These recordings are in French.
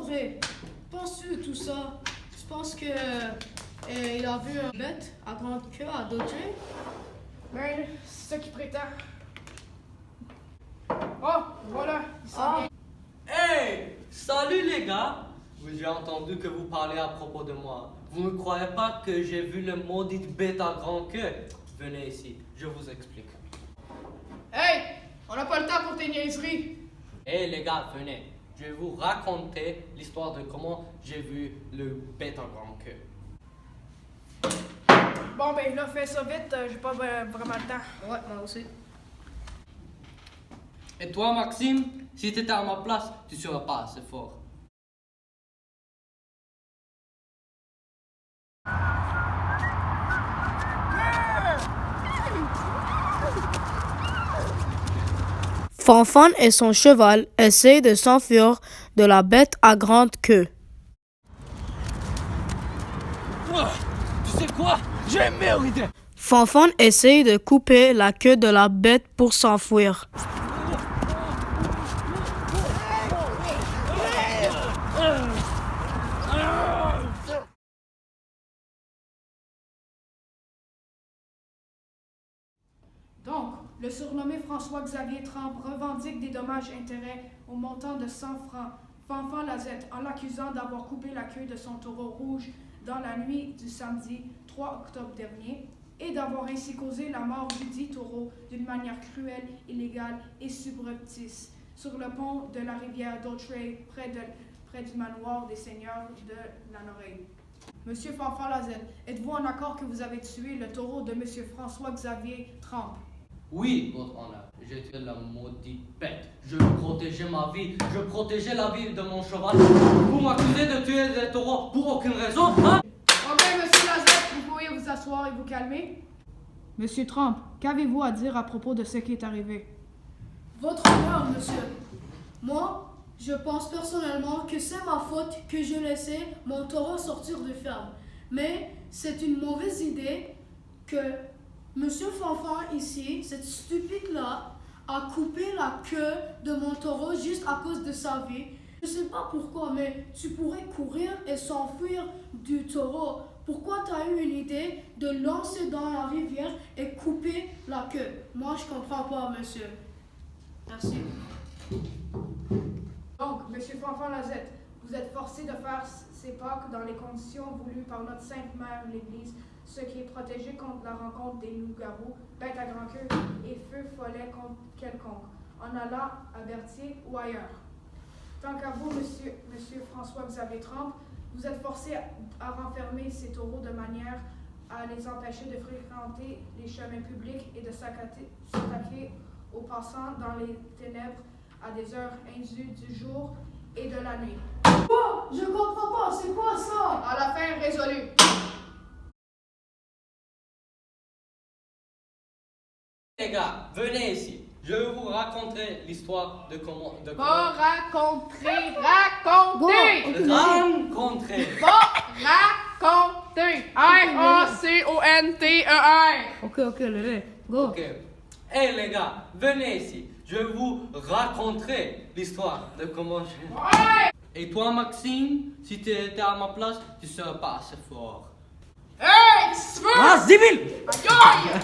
vrai. Penses-tu tout ça? Tu penses que il a vu une bête à grande queue à Dodger? Ben, c'est ce qui prétend. Oh, voilà, il s'en vient. Hey! Salut les gars! J'ai entendu que vous parlez à propos de moi. Vous ne croyez pas que j'ai vu le maudite bête à grande queue? Venez ici, je vous explique. Hey, on n'a pas le temps pour tes niaiseries. Hey les gars, venez. Je vais vous raconter l'histoire de comment j'ai vu le bête à grande queue. Bon, ben là, fais ça vite, j'ai pas vraiment le temps. Ouais, moi aussi. Et toi, Maxime, si tu étais à ma place, tu seras pas assez fort. Fanfan et son cheval essayent de s'enfuir de la bête à grande queue. Tu sais quoi? J'ai une meilleure idée! Fanfan essaye de couper la queue de la bête pour s'enfuir. Donc, le surnommé François-Xavier Trempe revendique des dommages-intérêts au montant de 100 francs. Fanfan Lazette, en l'accusant d'avoir coupé la queue de son taureau rouge dans la nuit du samedi 3 octobre dernier et d'avoir ainsi causé la mort du dit taureau d'une manière cruelle, illégale et subreptice sur le pont de la rivière d'Autray près du manoir des seigneurs de Lanoreille. Monsieur Fanfan Lazette, êtes-vous en accord que vous avez tué le taureau de Monsieur François-Xavier Trempe? Oui, votre honneur, j'ai tué la maudite bête. Je protégeais ma vie, je protégeais la vie de mon cheval. Vous m'accusez de tuer des taureaux pour aucune raison, hein? Ok, Monsieur Lazette, vous pouvez vous asseoir et vous calmer. Monsieur Trump, qu'avez-vous à dire à propos de ce qui est arrivé? Votre honneur, monsieur. Moi, je pense personnellement que c'est ma faute que je laissais mon taureau sortir de ferme. Mais c'est une mauvaise idée que monsieur Fanfan ici, cette stupide-là, a coupé la queue de mon taureau juste à cause de sa vie. Je sais pas pourquoi, mais tu pourrais courir et s'enfuir du taureau. Pourquoi tu as eu une idée de lancer dans la rivière et couper la queue? Moi, je comprends pas, monsieur. Merci. Donc, Monsieur Fanfan Lazette, vous êtes forcé de faire ces Pâques dans les conditions voulues par notre Sainte Mère l'Église, ce qui est protégé contre la rencontre des loups-garous, bêtes à grand queue et feux follets contre quelconque, en allant à Berthier ou ailleurs. Tant qu'à vous, Monsieur François-Xavier Trempe, vous êtes forcé à renfermer ces taureaux de manière à les empêcher de fréquenter les chemins publics et de s'attaquer aux passants dans les ténèbres à des heures indues du jour et de la nuit. Quoi? Je comprends pas, c'est quoi ça? À la fin résolue. Les gars, venez ici. Je vais vous raconter l'histoire de comment... Pas raconter. Rencontrer. Pas raconter. R-A-C-O-N-T-E-R. Ok, Lele, go. Ok. Hey les gars, venez ici. Je vais vous raconter l'histoire de comment je... Ouais. Et toi, Maxime, si tu étais à ma place, tu serais pas assez fort. Hey, qu'est-ce que tu veux? Ah, Zibil! Aïe, aïe.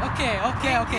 Ok, ok, ok.